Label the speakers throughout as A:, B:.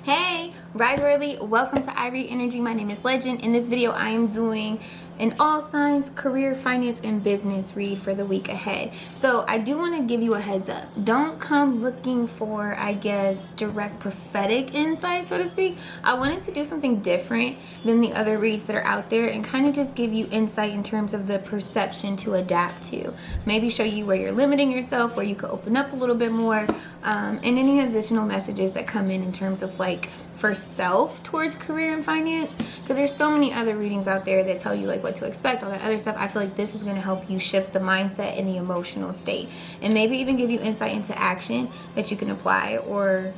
A: Hey, Rise Early, welcome to EyeReadInnerG. My name is Legend. In this video, I am doing an all signs, career, finance, and business read for the week ahead. So I do want to give you a heads up. Don't come looking for, I guess, direct prophetic insight, so to speak. I wanted to do something different than the other reads that are out there and kind of just give you insight in terms of the perception to adapt to. Maybe show you where you're limiting yourself, where you could open up a little bit more, and any additional messages that come in terms of like for self towards career and finance, because there's so many other readings out there that tell you like what to expect, all that other stuff. I feel like this is going to help you shift the mindset and the emotional state, and maybe even give you insight into action that you can apply or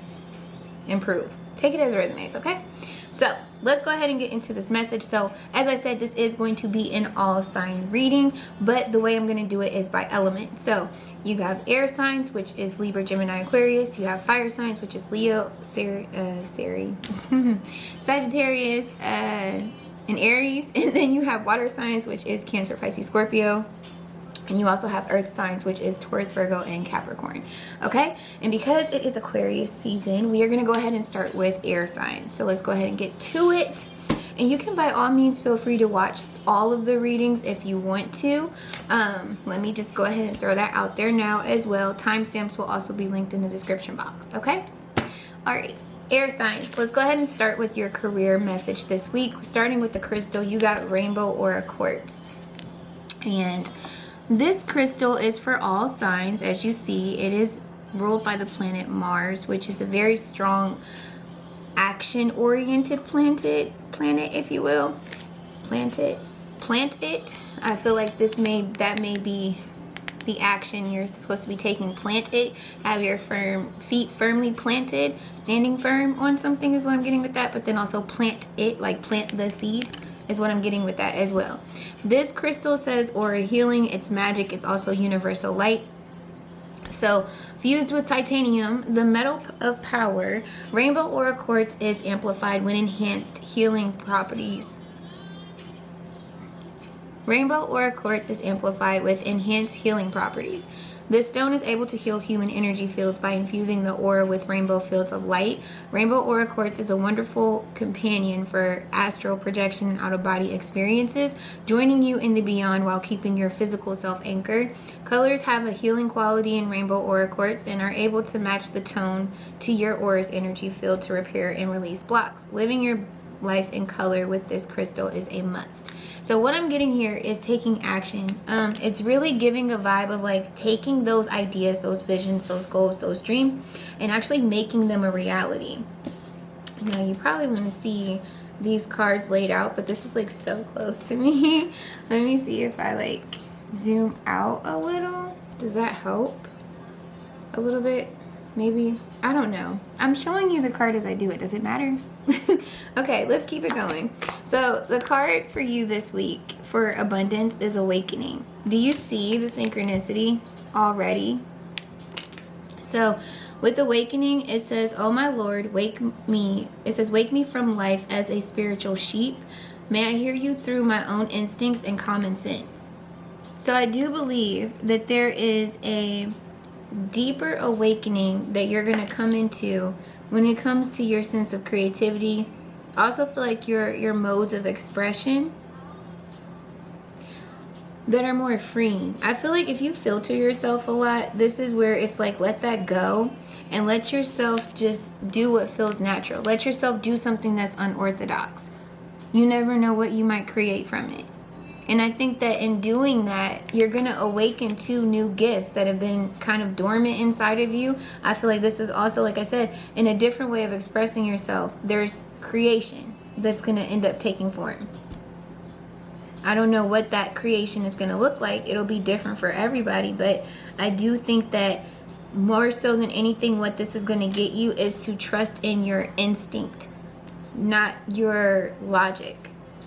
A: improve. Take it as it resonates, okay? So let's go ahead and get into this message. So as I said, this is going to be an all sign reading, but the way I'm going to do it is by element. So you have air signs, which is Libra, Gemini, Aquarius. You have fire signs, which is Leo, Sagittarius, and Aries. And then you have water signs, which is Cancer, Pisces, Scorpio. And you also have earth signs, which is Taurus, Virgo, and Capricorn. Okay? And because it is Aquarius season, we are going to go ahead and start with air signs. So let's go ahead and get to it. And you can by all means feel free to watch all of the readings if you want to. Let me just go ahead and throw that out there now as well. Timestamps will also be linked in the description box. Okay? All right. Air signs. Let's go ahead and start with your career message this week. Starting with the crystal, you got rainbow aura quartz. And this crystal is for all signs. As you see, it is ruled by the planet Mars, which is a very strong action-oriented planet, if you will. Plant it. I feel like that may be the action you're supposed to be taking. Plant it. Have your feet firmly planted, standing firm on something is what I'm getting with that. But then also plant it, like plant the seed, is what I'm getting with that as well. This crystal says aura healing. It's magic. It's also universal light. So fused with titanium, the metal of power, rainbow aura quartz is amplified when enhanced healing properties. Rainbow aura quartz is amplified with enhanced healing properties. This stone is able to heal human energy fields by infusing the aura with rainbow fields of light. Rainbow aura quartz is a wonderful companion for astral projection and out-of-body experiences, joining you in the beyond while keeping your physical self anchored. Colors have a healing quality in rainbow aura quartz and are able to match the tone to your aura's energy field to repair and release blocks. Living your life in color with this crystal is a must. So what I'm getting here is taking action. It's really giving a vibe of like taking those ideas, those visions, those goals, those dreams, and actually making them a reality. Now you probably want to see these cards laid out, but this is like so close to me. Let me see if I like zoom out a little. Does that help a little bit? Maybe. I don't know. I'm showing you the card as I do it. Does it matter? Okay, let's keep it going. So the card for you this week for abundance is awakening. Do you see the synchronicity already? So with awakening, it says, "Oh my Lord, wake me." It says, "Wake me from life as a spiritual sheep. May I hear you through my own instincts and common sense." So I do believe that there is a deeper awakening that you're going to come into when it comes to your sense of creativity. I also feel like your modes of expression that are more freeing. I feel like if you filter yourself a lot, this is where it's like, let that go and let yourself just do what feels natural. Let yourself do something that's unorthodox. You never know what you might create from it. And I think that in doing that, you're going to awaken to new gifts that have been kind of dormant inside of you. I feel like this is also, like I said, in a different way of expressing yourself. There's creation that's going to end up taking form. I don't know what that creation is going to look like. It'll be different for everybody. But I do think that more so than anything, what this is going to get you is to trust in your instinct, not your logic.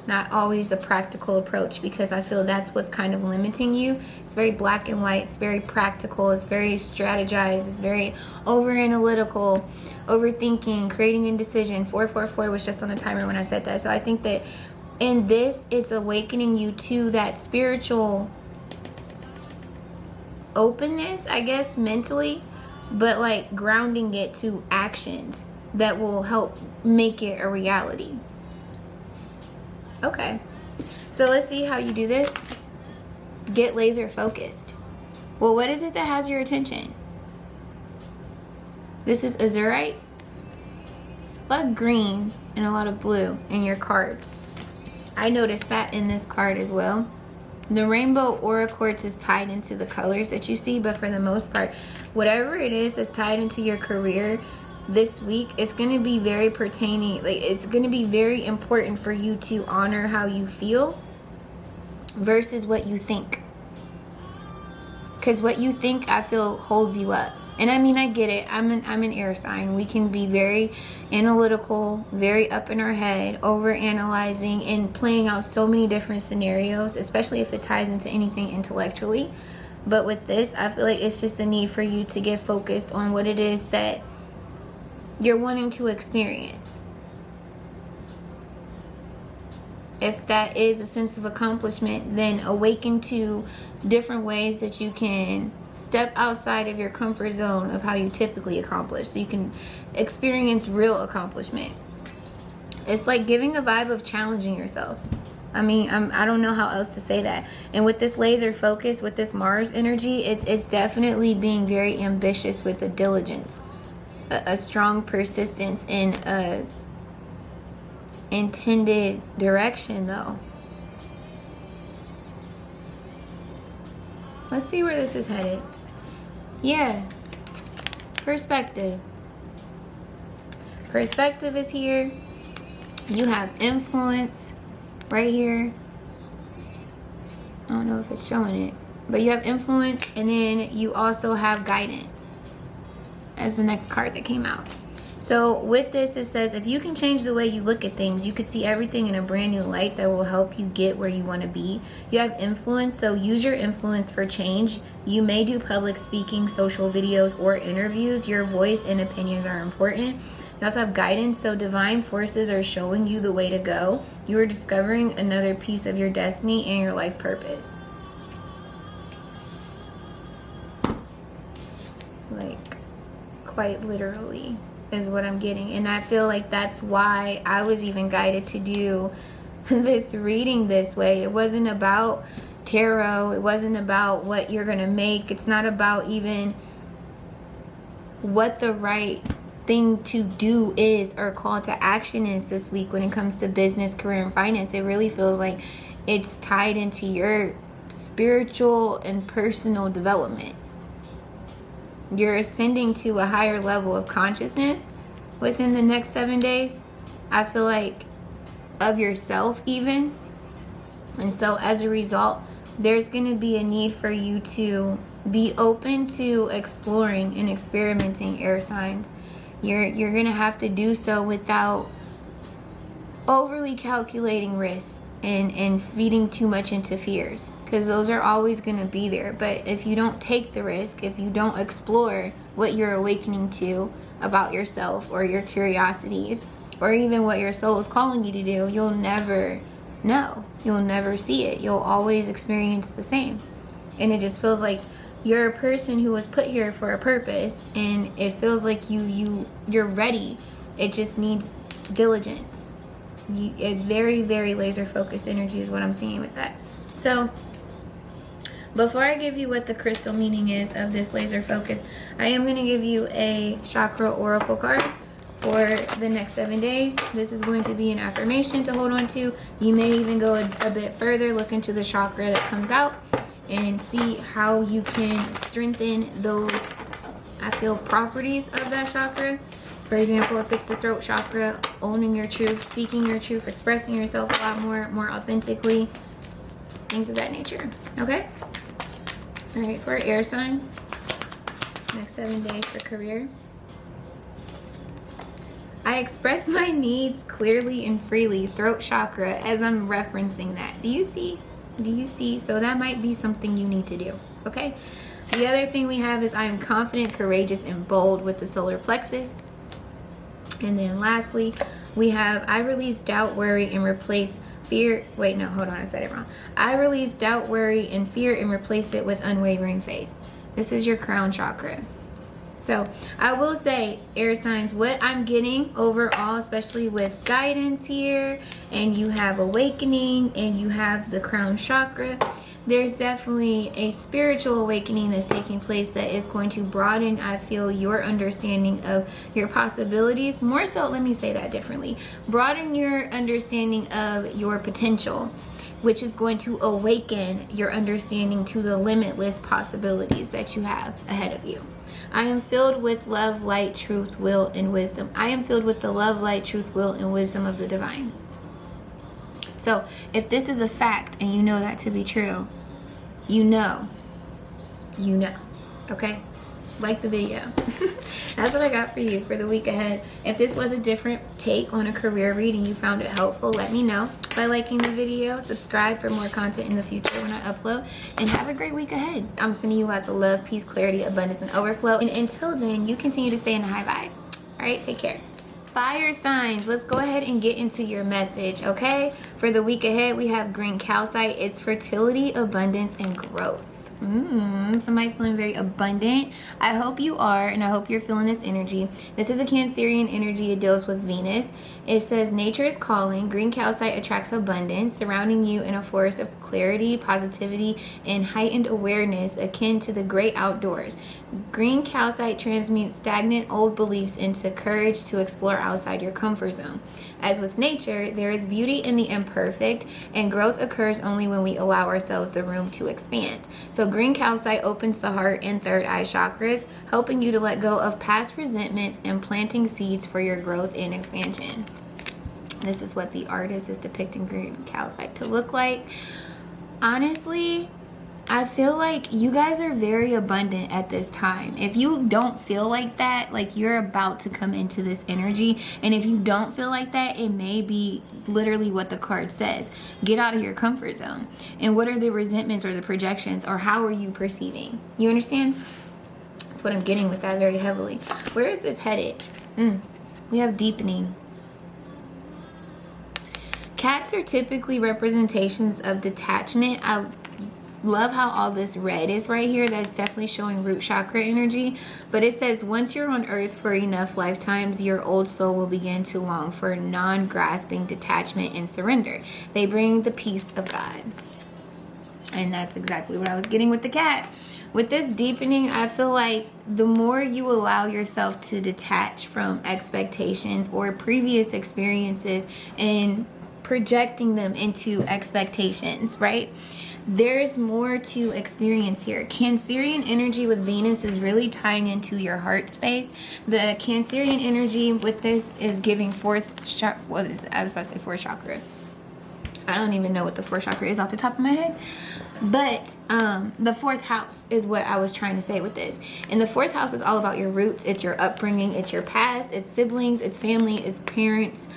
A: Not always a practical approach, because I feel that's what's kind of limiting you. It's very black and white. It's very practical. It's very strategized. It's very over analytical, overthinking, creating indecision. 444 was just on the timer when I said that. So I think that in this, it's awakening you to that spiritual openness, I guess, mentally, but like grounding it to actions. that will help make it a reality. Okay, so let's see how you do this. Get laser focused. Well, what is it that has your attention? This is azurite. A lot of green and a lot of blue in your cards. I noticed that in this card as well. The rainbow aura quartz is tied into the colors that you see, but for the most part, whatever it is that's tied into your career this week, it's going to be very pertaining, like it's going to be very important for you to honor how you feel versus what you think. Because what you think, I feel, holds you up. And I mean, I get it. I'm an air sign. We can be very analytical, very up in our head, over analyzing and playing out so many different scenarios, especially if it ties into anything intellectually. But with this, I feel like it's just a need for you to get focused on what it is that you're wanting to experience. If that is a sense of accomplishment, then awaken to different ways that you can step outside of your comfort zone of how you typically accomplish, so you can experience real accomplishment. It's like giving a vibe of challenging yourself. I mean, I don't know how else to say that. And with this laser focus, with this Mars energy, it's definitely being very ambitious with a diligence, a strong persistence in a intended direction, though. Let's see where this is headed. Yeah, perspective. Perspective is here. You have influence right here. I don't know if it's showing it, but you have influence, and then you also have guidance as the next card that came out. So with this, it says, if you can change the way you look at things, you could see everything in a brand new light that will help you get where you want to be. You have influence, so use your influence for change. You may do public speaking, social videos, or interviews. Your voice and opinions are important. You also have guidance, so divine forces are showing you the way to go. You are discovering another piece of your destiny and your life purpose. Like, quite literally is what I'm getting. And I feel like that's why I was even guided to do this reading this way. It wasn't about tarot. It wasn't about what you're gonna make. It's not about even what the right thing to do is or call to action is this week when it comes to business, career, and finance. It really feels like it's tied into your spiritual and personal development. You're ascending to a higher level of consciousness within the next 7 days. I feel like of yourself even. And so as a result, there's going to be a need for you to be open to exploring and experimenting, air signs. You're going to have to do so without overly calculating risks and feeding too much into fears, because those are always going to be there. But if you don't take the risk, if you don't explore what you're awakening to about yourself or your curiosities or even what your soul is calling you to do, you'll never know. You'll never see it. You'll always experience the same. And it just feels like you're a person who was put here for a purpose, and it feels like you're ready. It just needs diligence. A very, very laser focused energy is what I'm seeing with that. So before I give you what the crystal meaning is of this laser focus, I am going to give you a chakra oracle card for the next 7 days. This is going to be an affirmation to hold on to. You may even go a bit further, look into the chakra that comes out and see how you can strengthen those, I feel, properties of that chakra. For example, if it's the throat chakra, owning your truth, speaking your truth, expressing yourself a lot more authentically, things of that nature. Okay? All right, for air signs, next 7 days for career. I express my needs clearly and freely, throat chakra, as I'm referencing that. Do you see? Do you see? So that might be something you need to do. Okay? The other thing we have is I am confident, courageous, and bold with the solar plexus. And then lastly, we have I release doubt, worry, and replace fear. Wait, no, hold on, I said it wrong. I release doubt, worry, and fear and replace it with unwavering faith. This is your crown chakra. So I will say, air signs, what I'm getting overall, especially with guidance here, and you have awakening, and you have the crown chakra, there's definitely a spiritual awakening that's taking place that is going to broaden, I feel, your understanding of your possibilities. More so, let me say that differently. Broaden your understanding of your potential, which is going to awaken your understanding to the limitless possibilities that you have ahead of you. I am filled with love, light, truth, will, and wisdom. I am filled with the love, light, truth, will, and wisdom of the divine. So if this is a fact and you know that to be true, you know, okay? Like the video. That's what I got for you for the week ahead. If this was a different take on a career read and you found it helpful, let me know by liking the video. Subscribe for more content in the future when I upload. And have a great week ahead. I'm sending you lots of love, peace, clarity, abundance, and overflow. And until then, you continue to stay in a high vibe. All right, take care. Fire signs, let's go ahead and get into your message, okay? For the week ahead, we have green calcite. It's fertility, abundance, and growth. Somebody feeling very abundant. I hope you are, and I hope you're feeling this energy. This is a Cancerian energy. It deals with Venus. It says, nature is calling. Green calcite attracts abundance, surrounding you in a forest of clarity, positivity, and heightened awareness akin to the great outdoors. Green calcite transmutes stagnant old beliefs into courage to explore outside your comfort zone. As with nature, there is beauty in the imperfect, and growth occurs only when we allow ourselves the room to expand. So green calcite opens the heart and third eye chakras, helping you to let go of past resentments and planting seeds for your growth and expansion. This is what the artist is depicting green calcite to look like. Honestly, I feel like you guys are very abundant at this time. If you don't feel like that, like you're about to come into this energy, and if you don't feel like that, it may be literally what the card says. Get out of your comfort zone. And what are the resentments or the projections, or how are you perceiving? You understand? That's what I'm getting with that very heavily. Where is this headed? We have deepening. Cats are typically representations of detachment. I love how all this red is right here. That's definitely showing root chakra energy. But it says, once you're on earth for enough lifetimes, your old soul will begin to long for non-grasping detachment and surrender. They bring the peace of God. And that's exactly what I was getting with the cat. With this deepening, I feel like the more you allow yourself to detach from expectations or previous experiences and projecting them into expectations, right? There's more to experience here. Cancerian energy with Venus is really tying into your heart space. The Cancerian energy with this is giving fourth chakra. I was about to say fourth chakra. I don't even know what the fourth chakra is off the top of my head. But the fourth house is what I was trying to say with this. And the fourth house is all about your roots. It's your upbringing. It's your past. It's siblings. It's family. It's parents.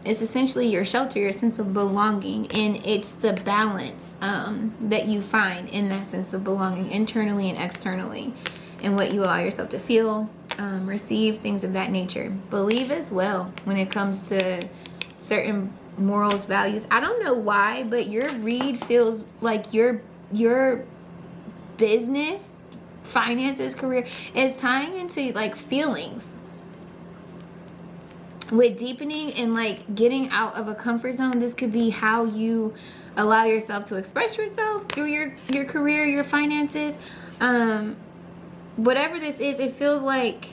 A: It's essentially your shelter, your sense of belonging. And it's the balance that you find in that sense of belonging internally and externally. And what you allow yourself to feel, receive, things of that nature. Believe as well when it comes to certain morals, values. I don't know why, but your read feels like your business, finances, career is tying into like feelings. With deepening and like getting out of a comfort zone, this could be how you allow yourself to express yourself through your career, your finances. Whatever this is, it feels like,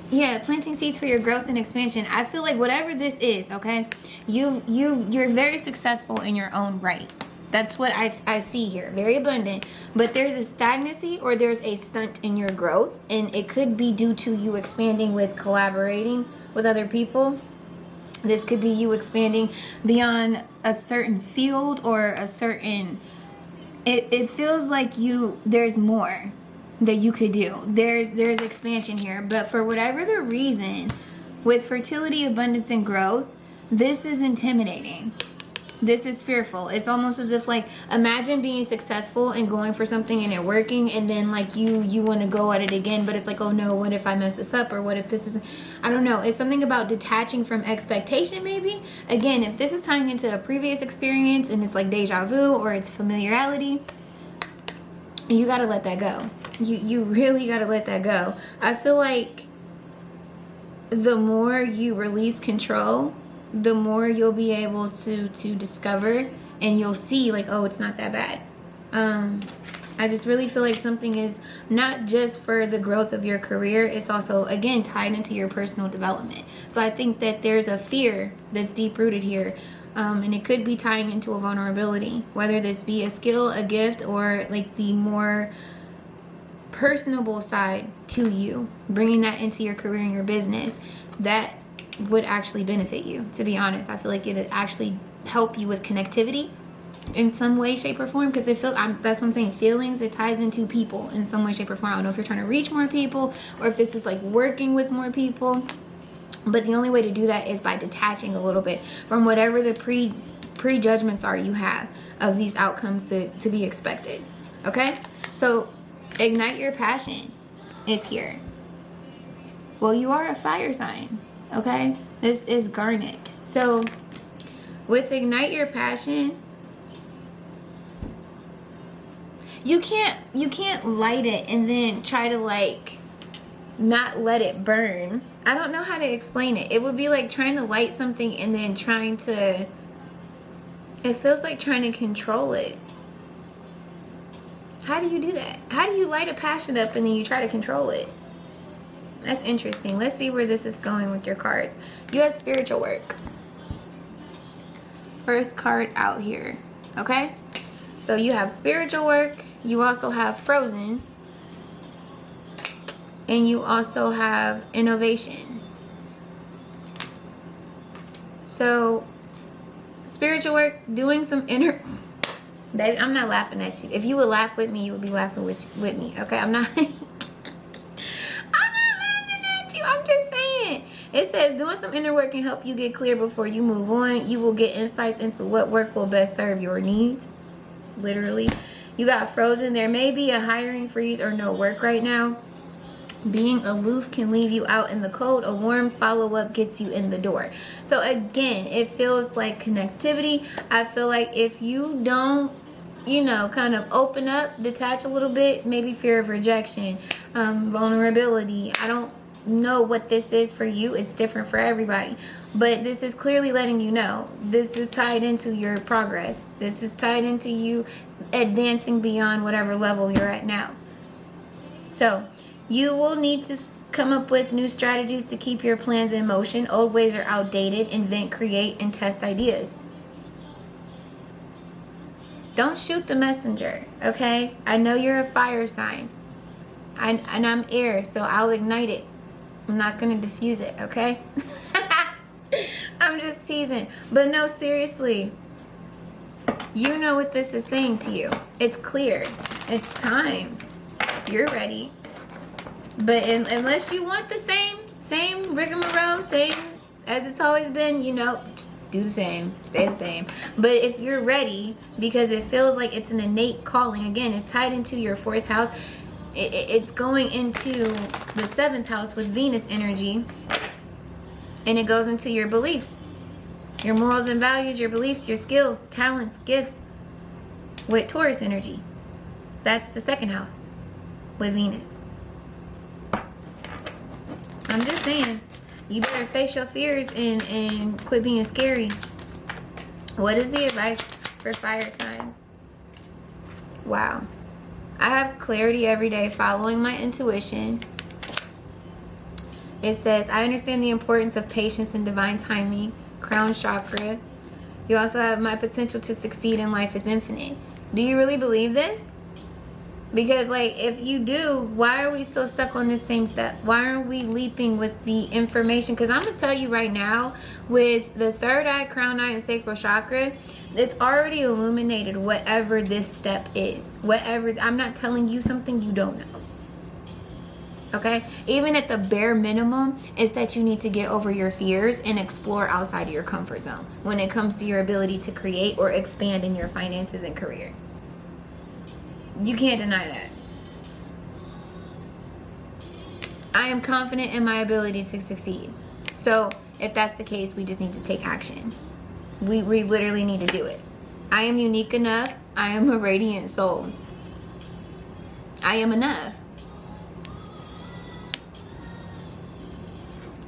A: yeah, planting seeds for your growth and expansion. I feel like whatever this is, okay, you're very successful in your own right. That's what I see here. Very abundant. But there's a stagnancy or there's a stunt in your growth. And it could be due to you expanding with collaborating with other people. This could be you expanding beyond a certain field or a certain... It feels like there's more that you could do. There's expansion here. But for whatever the reason, with fertility, abundance, and growth, this is intimidating. This is fearful. It's almost as if, like, imagine being successful and going for something and it working, and then like you want to go at it again, but it's like, oh no, what if I mess this up, or what if this is, I don't know. It's something about detaching from expectation, maybe. Again, if this is tying into a previous experience and it's like deja vu or it's familiarity, you got to let that go. You really got to let that go. I feel like the more you release control, the more you'll be able to discover, and you'll see like, oh, it's not that bad. I just really feel like something is not just for the growth of your career, it's also, again, tied into your personal development. So I think that there's a fear that's deep rooted here, and it could be tying into a vulnerability, whether this be a skill, a gift, or like the more personable side to you, bringing that into your career and your business. That would actually benefit you, to be honest. I feel like it would actually help you with connectivity in some way, shape, or form, because that's what I'm saying, feelings, it ties into people in some way, shape, or form. I don't know if you're trying to reach more people or if this is like working with more people, but the only way to do that is by detaching a little bit from whatever the prejudgments are you have of these outcomes to be expected. Okay, so ignite your passion is here. Well, you are a fire sign, okay? This is Garnet. So with ignite your passion, you can't light it and then try to like not let it burn. I don't know how to explain it. It would be like trying to light something and then it feels like trying to control it. How do you do that? How do you light a passion up and then you try to control it? That's interesting. Let's see where this is going with your cards. You have spiritual work. First card out here. Okay? So you have spiritual work. You also have frozen. And you also have innovation. So spiritual work, doing some inner... Baby, I'm not laughing at you. If you would laugh with me, you would be laughing with me. Okay? I'm not... I'm just saying. It says doing some inner work can help you get clear before you move on. You will get insights into what work will best serve your needs. Literally. You got frozen. There may be a hiring freeze or no work right now. Being aloof can leave you out in the cold. A warm follow-up gets you in the door. So again, it feels like connectivity. I feel like if you don't, kind of open up, detach a little bit, maybe fear of rejection, vulnerability. I don't know what this is for you. It's different for everybody, but this is clearly letting you know this is tied into your progress. This is tied into you advancing beyond whatever level you're at now. So you will need to come up with new strategies to keep your plans in motion. Old ways are outdated. Invent, create, and test ideas. Don't shoot the messenger, okay? I know you're a fire sign, and I'm air, so I'll ignite it. I'm not going to diffuse it, okay? I'm just teasing. But no, seriously. You know what this is saying to you. It's clear. It's time. You're ready. But unless you want the same rigmarole, same as it's always been, just do the same. Stay the same. But if you're ready, because it feels like it's an innate calling. Again, it's tied into your 4th house. It's going into the 7th house with Venus energy, and it goes into your beliefs, your morals and values, your beliefs, your skills, talents, gifts with Taurus energy. That's the 2nd house with Venus. I'm just saying, you better face your fears and quit being scary. What is the advice for fire signs? Wow. I have clarity every day, following my intuition. It says, I understand the importance of patience and divine timing. Crown chakra. You also have, my potential to succeed in life is infinite. Do you really believe this? Because, if you do, why are we still stuck on this same step? Why aren't we leaping with the information? Because I'm going to tell you right now, with the 3rd eye, crown eye, and sacral chakra, it's already illuminated whatever this step is. I'm not telling you something you don't know. Okay? Even at the bare minimum, is that you need to get over your fears and explore outside of your comfort zone when it comes to your ability to create or expand in your finances and career. You can't deny that. I am confident in my ability to succeed. So if that's the case, we just need to take action. We literally need to do it. I am unique enough. I am a radiant soul. I am enough.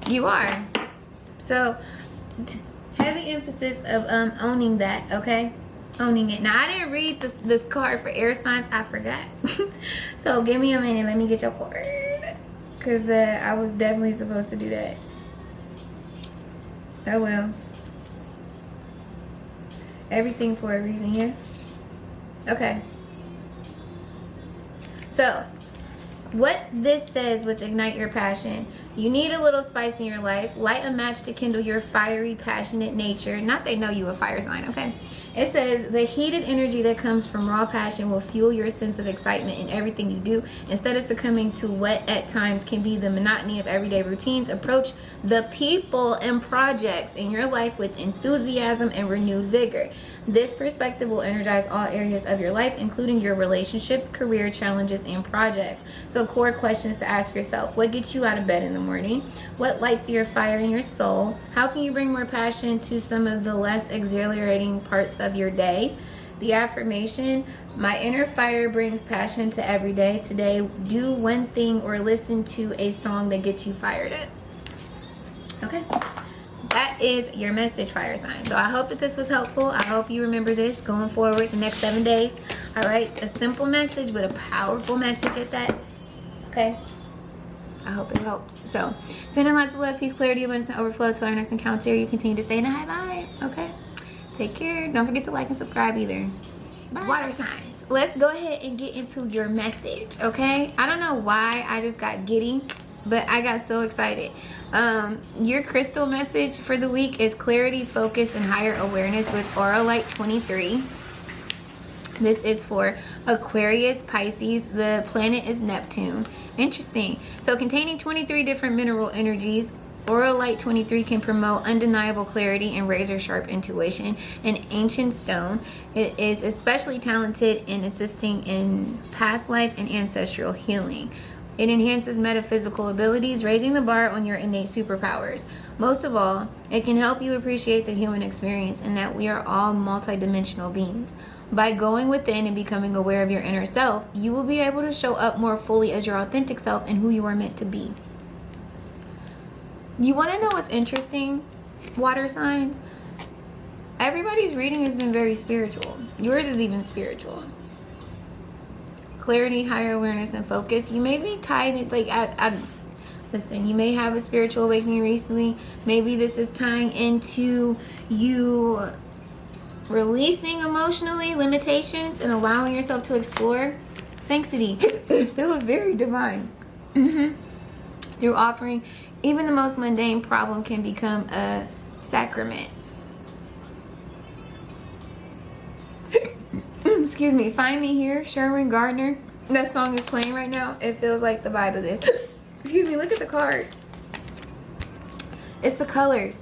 A: You are. So heavy emphasis of owning that, okay? Owning it. Now, I didn't read this card for air signs. I forgot. So give me a minute. Let me get your card. Because I was definitely supposed to do that. Oh, well. Everything for a reason, yeah? Okay. So, what this says with Ignite Your Passion, you need a little spice in your life. Light a match to kindle your fiery, passionate nature. Not they know you a fire sign, okay? It says, the heated energy that comes from raw passion will fuel your sense of excitement in everything you do. Instead of succumbing to what at times can be the monotony of everyday routines, approach the people and projects in your life with enthusiasm and renewed vigor. This perspective will energize all areas of your life, including your relationships, career challenges, and projects. So core questions to ask yourself. What gets you out of bed in the morning? What lights your fire in your soul? How can you bring more passion to some of the less exhilarating parts of your day? The affirmation, my inner fire brings passion to every day. Today, do one thing or listen to a song that gets you fired up. Okay. That is your message, fire sign. So I hope that this was helpful. I hope you remember this going forward the next 7 days. All right. A simple message, but a powerful message at that. Okay. I hope it helps. So sending lots of love, peace, clarity, abundance, and overflow till our next encounter. You continue to stay in a high vibe. Okay. Take care. Don't forget to like and subscribe either. Bye. Water signs. Let's go ahead and get into your message. Okay. I don't know why I just got giddy, but I got so excited. Your crystal message for the week is clarity, focus, and higher awareness with Aura Light 23. This is for Aquarius, Pisces. The planet is Neptune. Interesting. So containing 23 different mineral energies, Aura Light 23 can promote undeniable clarity and razor sharp intuition. An ancient stone. It is especially talented in assisting in past life and ancestral healing. It enhances metaphysical abilities, raising the bar on your innate superpowers. Most of all, it can help you appreciate the human experience and that we are all multidimensional beings. By going within and becoming aware of your inner self, you will be able to show up more fully as your authentic self and who you are meant to be. You want to know what's interesting, water signs? Everybody's reading has been very spiritual. Yours is even spiritual. Clarity, higher awareness, and focus. You may be tied in, like, listen, you may have a spiritual awakening recently. Maybe this is tying into you releasing emotionally limitations and allowing yourself to explore sanctity. It feels very divine. Through offering, even the most mundane problem can become a sacrament. Excuse me. Find Me Here, Sherwin Gardner. That song is playing right now. It feels like the vibe of this. Excuse me. Look at the cards. It's the colors.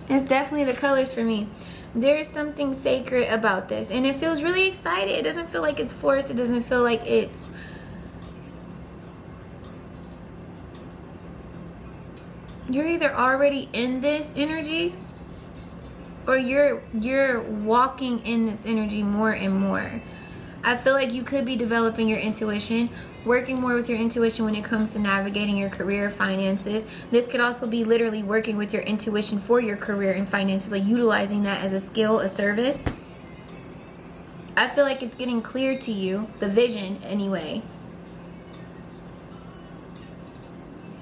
A: It's definitely the colors for me. There's something sacred about this. And it feels really excited. It doesn't feel like it's forced. It doesn't feel like it's... You're either already in this energy or you're walking in this energy more and more. I feel like you could be developing your intuition, working more with your intuition when it comes to navigating your career, finances. This could also be literally working with your intuition for your career and finances, like utilizing that as a skill, a service. I feel like it's getting clear to you, the vision anyway.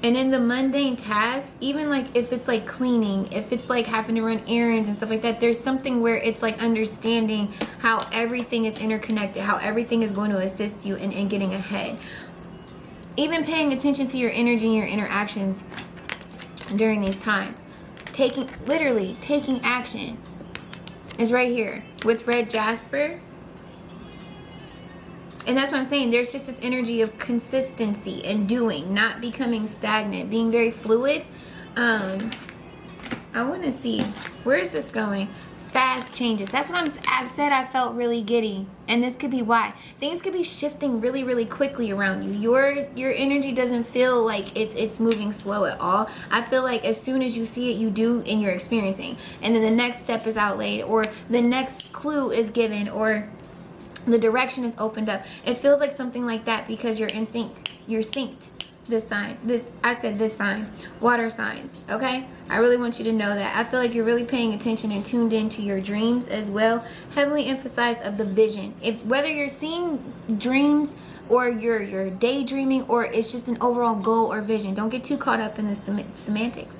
A: And in the mundane tasks, even like if it's like cleaning, if it's like having to run errands and stuff like that, there's something where it's like understanding how everything is interconnected, how everything is going to assist you in getting ahead. Even paying attention to your energy and your interactions during these times. Literally taking action is right here with red jasper. And that's what I'm saying. There's just this energy of consistency and doing, not becoming stagnant, being very fluid. I want to see, where is this going? Fast changes. That's what I've said. I felt really giddy, and this could be why. Things could be shifting really, really quickly around you. Your energy doesn't feel like it's moving slow at all. I feel like as soon as you see it, you do, and you're experiencing. And then the next step is outlaid, or the next clue is given, or The direction is opened up. It feels like something like that because you're in sync. You're synced. This sign, I said this sign, water signs, okay? I really want you to know that. I feel like you're really paying attention and tuned into your dreams as well. Heavily emphasized of the vision. If whether you're seeing dreams or you're daydreaming, or it's just an overall goal or vision, don't get too caught up in the semantics.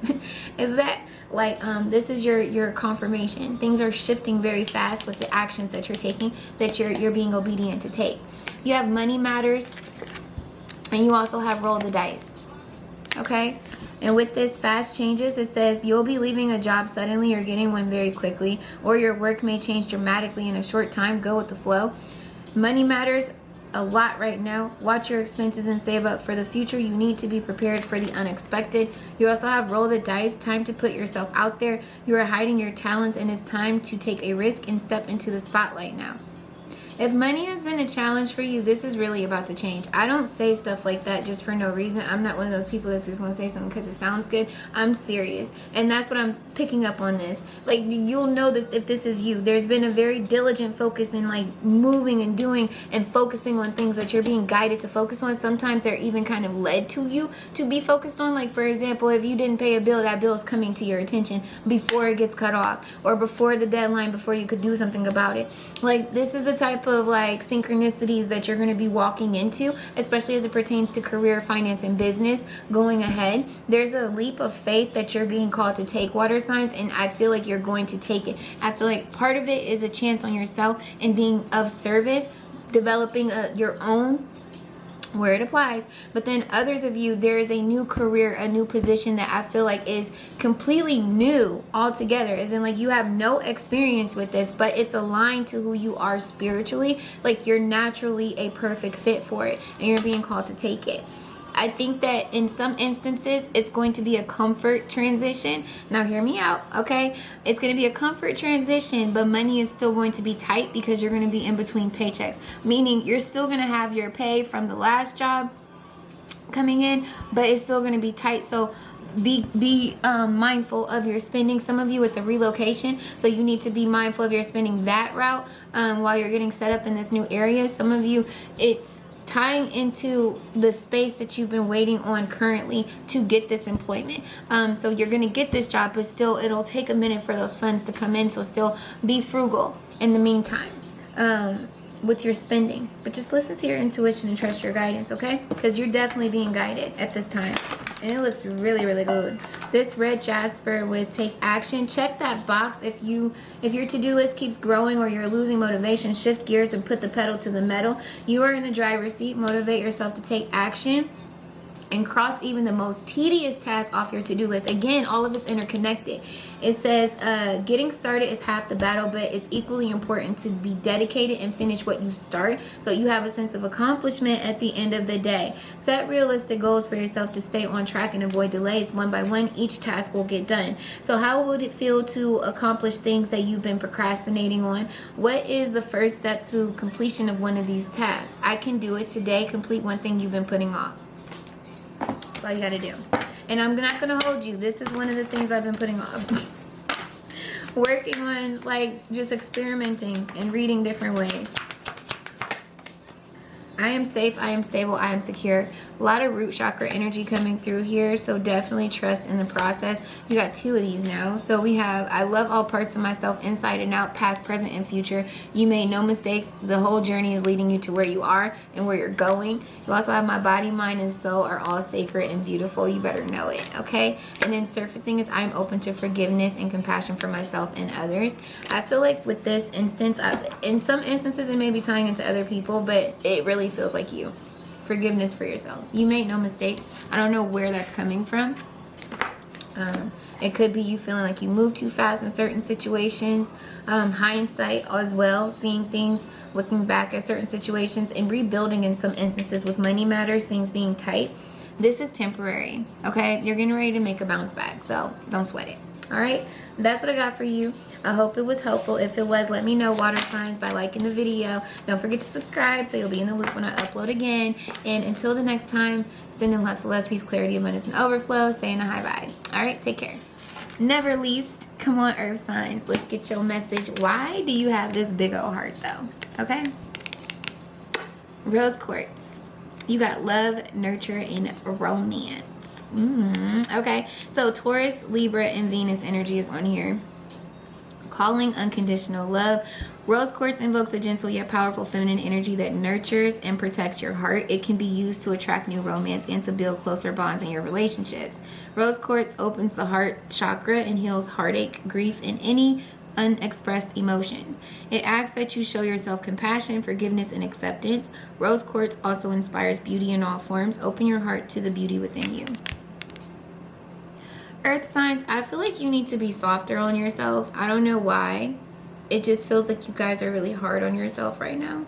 A: Is that like this is your confirmation. Things are shifting very fast with the actions that you're taking, that you're being obedient to take. You have money matters. And you also have roll the dice, okay? And with this fast changes, it says you'll be leaving a job suddenly or getting one very quickly, or your work may change dramatically in a short time. Go with the flow. Money matters a lot right now. Watch your expenses and save up for the future. You need to be prepared for the unexpected. You also have roll the dice, time to put yourself out there. You are hiding your talents, and it's time to take a risk and step into the spotlight now. If money has been a challenge for you, this is really about to change. I don't say stuff like that just for no reason. I'm not one of those people that's just going to say something because it sounds good. I'm serious. And that's what I'm picking up on this. Like, you'll know that if this is you. There's been a very diligent focus in, like, moving and doing and focusing on things that you're being guided to focus on. Sometimes they're even kind of led to you to be focused on. Like, for example, if you didn't pay a bill, that bill is coming to your attention before it gets cut off or before the deadline, before you could do something about it. Like, this is the type of like synchronicities that you're going to be walking into, especially as it pertains to career, finance, and business going ahead. There's a leap of faith that you're being called to take, water signs, and I feel like you're going to take it. I feel like part of it is a chance on yourself and being of service, developing your own where it applies. But then others of you, there is a new career, a new position that I feel like is completely new altogether, as in like you have no experience with this, but it's aligned to who you are spiritually. Like you're naturally a perfect fit for it, and you're being called to take it. I think that in some instances, it's going to be a comfort transition. Now, hear me out, okay? It's going to be a comfort transition, but money is still going to be tight because you're going to be in between paychecks. Meaning, you're still going to have your pay from the last job coming in, but it's still going to be tight. So be mindful of your spending. Some of you, it's a relocation, so you need to be mindful of your spending that route while you're getting set up in this new area. Some of you, it's tying into the space that you've been waiting on currently to get this employment. So you're going to get this job, but still it'll take a minute for those funds to come in. So still be frugal in the meantime with your spending. But just listen to your intuition and trust your guidance, okay? Because you're definitely being guided at this time. And it looks really, really good. This red jasper with take action. Check that box if your to-do list keeps growing or you're losing motivation. Shift gears and put the pedal to the metal. You are in the driver's seat. Motivate yourself to take action and cross even the most tedious task off your to-do list. Again, all of it's interconnected. It says getting started is half the battle, but it's equally important to be dedicated and finish what you start, so you have a sense of accomplishment at the end of the day. Set realistic goals for yourself to stay on track and avoid delays. One by one, each task will get done. So how would it feel to accomplish things that you've been procrastinating on? What is the first step to completion of one of these tasks? I can do it today. Complete one thing you've been putting off. That's all you gotta do. And I'm not gonna hold you. This is one of the things I've been putting off. Working on like just experimenting and reading different ways. I am safe, I am stable, I am secure. A lot of root chakra energy coming through here, so definitely trust in the process. You got two of these now. So we have, I love all parts of myself, inside and out, past, present, and future. You made no mistakes. The whole journey is leading you to where you are and where you're going. You also have my body, mind, and soul are all sacred and beautiful. You better know it, okay? And then surfacing is I'm open to forgiveness and compassion for myself and others. I feel like with this instance, in some instances it may be tying into other people, but it really feels like you. Forgiveness for yourself. You made no mistakes. I don't know where that's coming from. It could be you feeling like you moved too fast in certain situations. Hindsight as well, seeing things, looking back at certain situations, and rebuilding in some instances with money matters, things being tight. This is temporary, okay? You're getting ready to make a bounce back, so don't sweat it. All right, that's what I got for you. I hope it was helpful. If it was, let me know, water signs, by liking the video. Don't forget to subscribe so you'll be in the loop when I upload again. And until the next time, sending lots of love, peace, clarity, abundance, and overflow. Stay in a high vibe. All right, take care. Never least, come on, earth signs. Let's get your message. Why do you have this big old heart, though? Okay? Rose quartz. You got love, nurture, and romance. Okay, so Taurus, Libra, and Venus energy is on here. Calling unconditional love. Rose quartz invokes a gentle yet powerful feminine energy that nurtures and protects your heart. It can be used to attract new romance and to build closer bonds in your relationships. Rose quartz opens the heart chakra and heals heartache, grief, and any unexpressed emotions. It asks that you show yourself compassion, forgiveness, and acceptance. Rose quartz also inspires beauty in all forms. Open your heart to the beauty within you. Earth signs, I feel like you need to be softer on yourself. I don't know why. It just feels like you guys are really hard on yourself right now.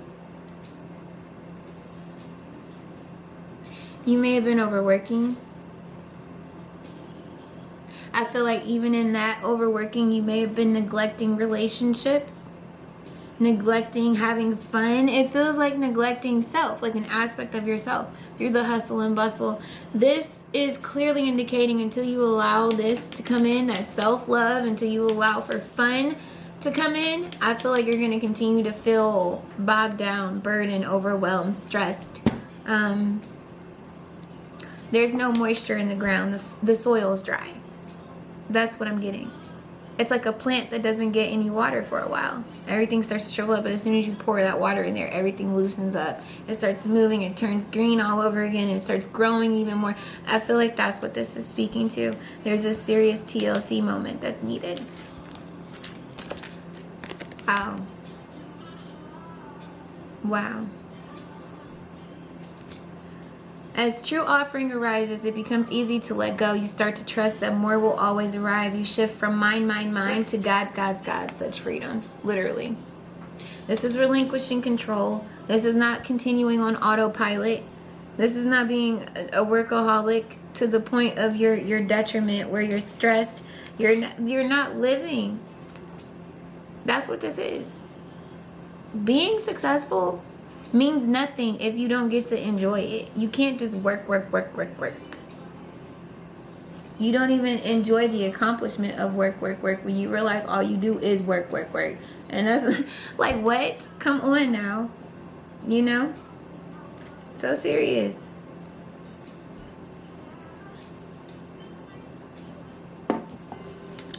A: You may have been overworking. I feel like even in that overworking, you may have been neglecting relationships, neglecting having fun. It feels like neglecting self, like an aspect of yourself through the hustle and bustle. This is clearly indicating until you allow this to come in, that self-love, until you allow for fun to come in, I feel like you're going to continue to feel bogged down, burdened, overwhelmed, stressed. There's no moisture in the ground. The soil is dry. That's what I'm getting. It's like a plant that doesn't get any water for a while. Everything starts to shrivel up, but as soon as you pour that water in there, everything loosens up. It starts moving, it turns green all over again, it starts growing even more. I feel like that's what this is speaking to. There's a serious TLC moment that's needed. Wow. Wow. As true offering arises, it becomes easy to let go. You start to trust that more will always arrive. You shift from mine, mine, mine to God's, God's, God's. Such freedom. Literally. This is relinquishing control. This is not continuing on autopilot. This is not being a workaholic to the point of your detriment, where you're stressed. You're not living. That's what this is. Being successful means nothing if you don't get to enjoy it. You can't just work. You don't even enjoy the accomplishment of work when you realize all you do is work. And that's like, what? Come on now. You know? So serious.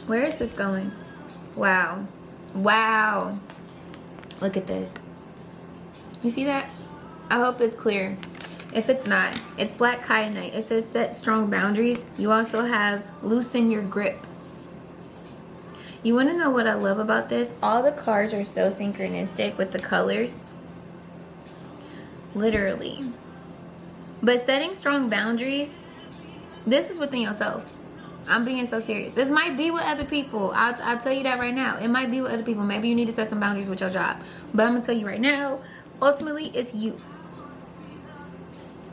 A: Where is this going? Wow. Wow. Look at this. You see that? I hope it's clear. If it's not, it's black kyanite. It says set strong boundaries. You also have loosen your grip. You want to know what I love about this? All the cards are so synchronistic with the colors. Literally. But setting strong boundaries, this is within yourself. I'm being so serious. This might be with other people. I'll tell you that right now. It might be with other people. Maybe you need to set some boundaries with your job. But I'm going to tell you right now, ultimately, it's you.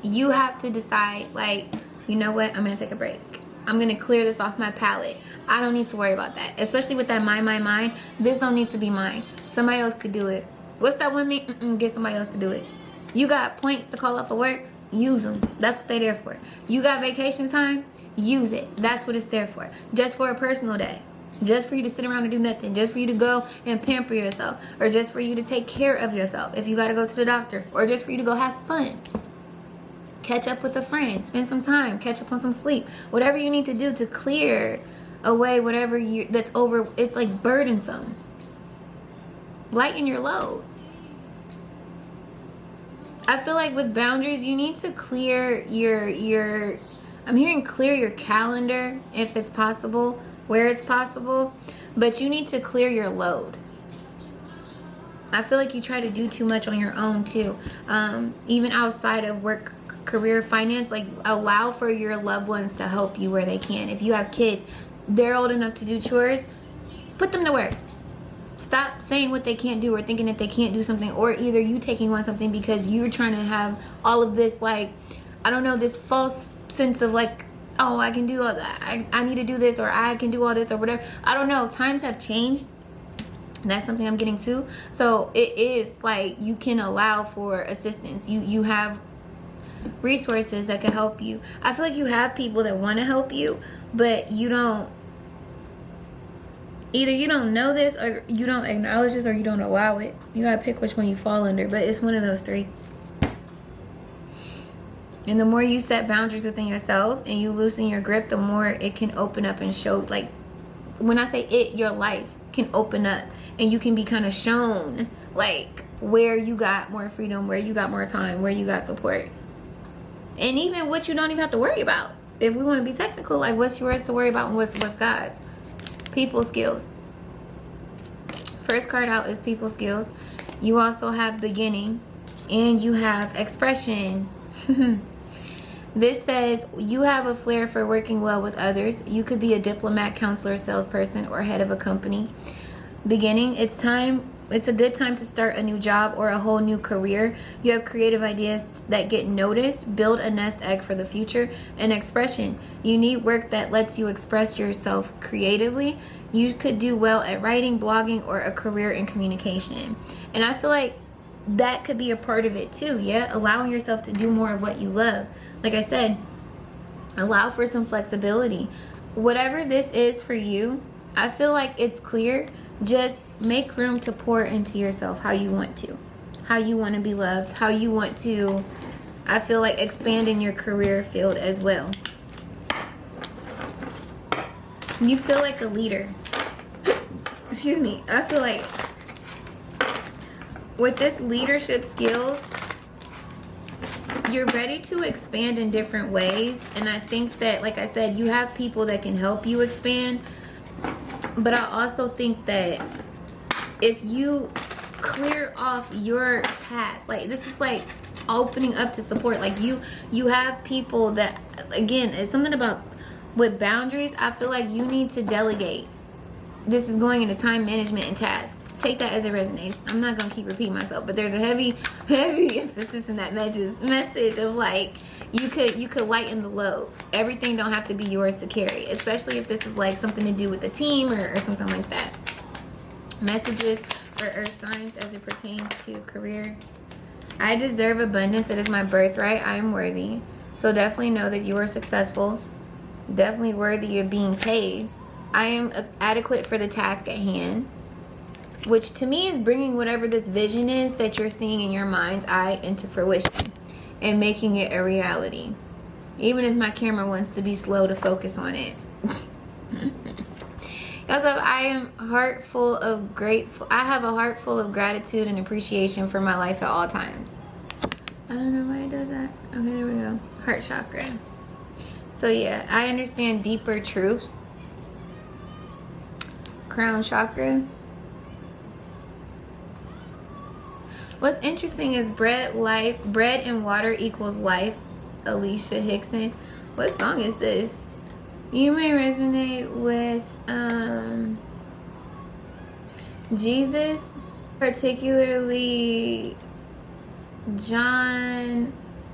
A: You have to decide, like, you know what? I'm going to take a break. I'm going to clear this off my palette. I don't need to worry about that. Especially with that mine. This don't need to be mine. Somebody else could do it. What's that one mean? Get somebody else to do it. You got points to call off of work? Use them. That's what they're there for. You got vacation time? Use it. That's what it's there for. Just for a personal day. Just for you to sit around and do nothing. Just for you to go and pamper yourself. Or just for you to take care of yourself if you got to go to the doctor. Or just for you to go have fun. Catch up with a friend. Spend some time. Catch up on some sleep. Whatever you need to do to clear away whatever that's over. It's like burdensome. Lighten your load. I feel like with boundaries, you need to clear your I'm hearing clear your calendar if it's possible, where it's possible, but you need to clear your load. I feel like you try to do too much on your own too. Even outside of work, career, finance, like allow for your loved ones to help you where they can. If you have kids, they're old enough to do chores, put them to work. Stop saying what they can't do or thinking that they can't do something, or either you taking on something because you're trying to have all of this, like, I don't know, this false sense of like, oh, I can do all that. I need to do this, or I can do all this, or whatever. I don't know. Times have changed. That's something I'm getting to. So it is like you can allow for assistance. You have resources that can help you. I feel like you have people that want to help you, but you don't. Either you don't know this, or you don't acknowledge this, or you don't allow it. You gotta pick which one you fall under, but it's one of those three. And the more you set boundaries within yourself and you loosen your grip, the more it can open up and show, like, when I say it, your life can open up and you can be kind of shown, like, where you got more freedom, where you got more time, where you got support. And even what you don't even have to worry about. If we want to be technical, like, what's yours to worry about and what's God's? People skills. First card out is people skills. You also have beginning and you have expression. This says you have a flair for working well with others. You could be a diplomat, counselor, salesperson, or head of a company. Beginning, it's a good time to start a new job or a whole new career. You have creative ideas that get noticed. Build a nest egg for the future. And expression, you need work that lets you express yourself creatively. You could do well at writing, blogging, or a career in communication. And I feel like that could be a part of it too, yeah? Allowing yourself to do more of what you love. Like I said, allow for some flexibility. Whatever this is for you, I feel like it's clear. Just make room to pour into yourself how you want to. How you want to be loved. How you want to, I feel like, expand in your career field as well. You feel like a leader. Excuse me. I feel like with this leadership skills, you're ready to expand in different ways. And I think that, like I said, you have people that can help you expand. But I also think that if you clear off your task, like, this is like opening up to support. Like, you have people that, again, it's something about with boundaries. I feel like you need to delegate. This is going into time management and tasks. Take that as it resonates. I'm not gonna keep repeating myself, but there's a heavy emphasis in that message of, like, you could lighten the load. Everything don't have to be yours to carry, especially if this is like something to do with a team or something like that. Messages for earth signs as it pertains to career. I deserve abundance. It is my birthright. I am worthy. So definitely know that you are successful. Definitely worthy of being paid. I am adequate for the task at hand. Which to me is bringing whatever this vision is that you're seeing in your mind's eye into fruition and making it a reality. Even if my camera wants to be slow to focus on it. Because I am heart full of grateful. I have a heart full of gratitude and appreciation for my life at all times. I don't know why it does that. Okay, there we go. Heart chakra. So yeah, I understand deeper truths. Crown chakra. What's interesting is bread and water equals life. Alicia Hickson. What song is this? You may resonate with Jesus, particularly John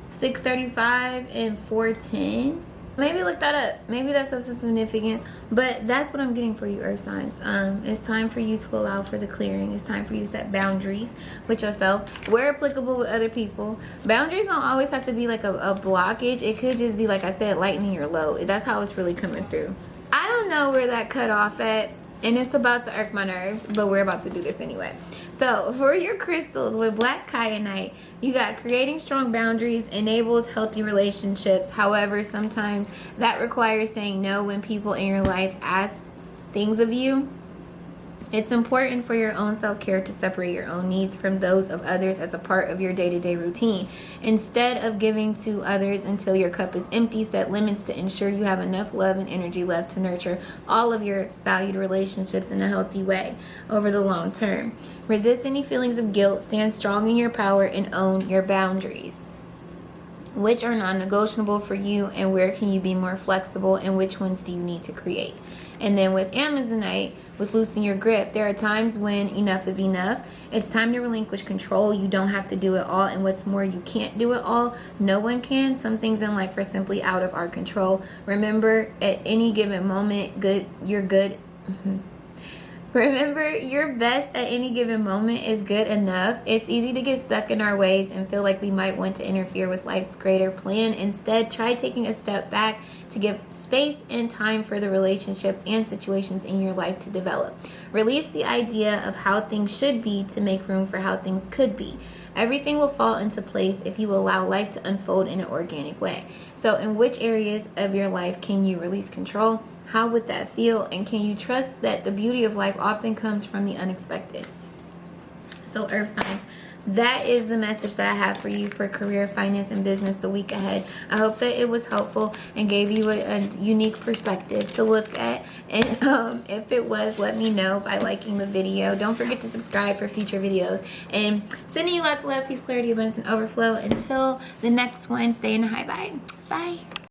A: 6:35 and 4:10. Maybe look that up. Maybe that's of some significance. But that's what I'm getting for you, earth signs. It's time for you to allow for the clearing. It's time for you to set boundaries with yourself, where applicable with other people. Boundaries don't always have to be like a blockage. It could just be, like I said, lightening your load. That's how it's really coming through. I don't know where that cut off at, and it's about to irk my nerves, but we're about to do this anyway. So for your crystals with black kyanite, you got creating strong boundaries enables healthy relationships. However, sometimes that requires saying no when people in your life ask things of you. It's important for your own self-care to separate your own needs from those of others as a part of your day-to-day routine. Instead of giving to others until your cup is empty, set limits to ensure you have enough love and energy left to nurture all of your valued relationships in a healthy way over the long term. Resist any feelings of guilt, stand strong in your power, and own your boundaries. Which are non-negotiable for you, and where can you be more flexible, and which ones do you need to create? And then with Amazonite, with loosening your grip, there are times when enough is enough. It's time to relinquish control. You don't have to do it all, and what's more, you can't do it all. No one can. Some things in life are simply out of our control. Remember, at any given moment, you're good. Remember, your best at any given moment is good enough. It's easy to get stuck in our ways and feel like we might want to interfere with life's greater plan. Instead, try taking a step back to give space and time for the relationships and situations in your life to develop. Release the idea of how things should be to make room for how things could be. Everything will fall into place if you allow life to unfold in an organic way. So in which areas of your life can you release control? How would that feel? And can you trust that the beauty of life often comes from the unexpected? So earth signs, that is the message that I have for you for career, finance, and business the week ahead. I hope that it was helpful and gave you a unique perspective to look at. And if it was, let me know by liking the video. Don't forget to subscribe for future videos. And sending you lots of love, peace, clarity, abundance, and overflow. Until the next one, stay in the high vibe. Bye.